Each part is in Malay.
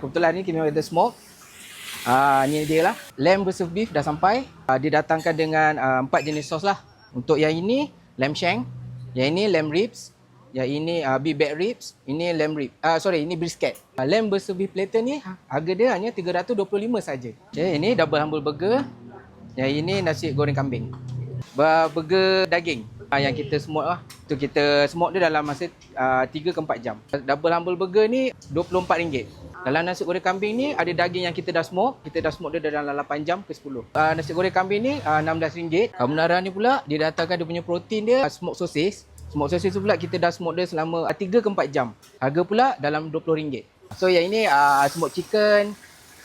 Kebetulan ni kita ada smoke. Ni dia lah. Lamb versus beef dah sampai. Didatangkan dengan 4 jenis sos lah. Untuk yang ini lamb shank, yang ini lamb ribs, yang ini beef back ribs, ini lamb rib. Ini brisket. Lamb versus beef platter ni harga dia hanya 325 saja. Okay, ini double humble burger. Yang ini nasi goreng kambing. Burger daging. Yang kita smoke lah. Tu kita smoke dia dalam masa 3 ke 4 jam. Double humble burger ni RM24. Dalam nasi goreng kambing ni ada daging yang kita dah smoke. Kita dah smoke dia dalam 8 jam ke 10. Nasi goreng kambing ni RM16. Carbonara ni pula dia datangkan dia punya protein dia smoke sosis. Smoke sosis tu pula kita dah smoke dia selama 3 ke 4 jam. Harga pula dalam RM20. So yang ini smoke chicken.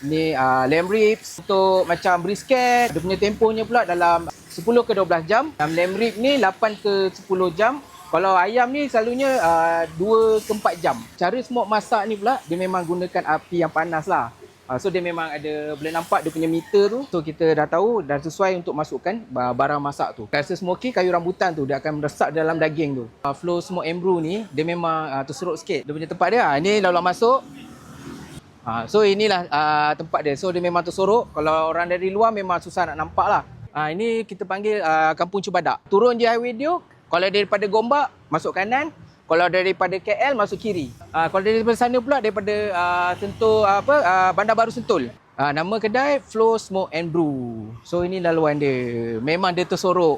Ni lamb ribs. Untuk macam brisket, dia punya tempohnya pula dalam 10 ke 12 jam. Lamb rib ni 8 ke 10 jam. Kalau ayam ni selalunya 2 ke 4 jam. Cara smoke masak ni pula dia memang gunakan api yang panas lah. So dia memang ada, boleh nampak dia punya meter tu. So kita dah tahu dah sesuai untuk masukkan barang masak tu. Rasa smoky kayu rambutan tu dia akan meresap dalam daging tu. Flow smoke and brew ni dia memang terserut sikit. Dia punya tempat dia ni lalu masuk. So inilah tempat dia. So dia memang tersorok. Kalau orang dari luar memang susah nak nampak lah. Ini kita panggil Kampung Cibadak. Turun je highway dia. Kalau daripada Gombak masuk kanan. Kalau daripada KL masuk kiri. Kalau daripada sana pula daripada Bandar Baru Sentul. Nama kedai Flow Smoke and Brew. So ini laluan dia. Memang dia tersorok.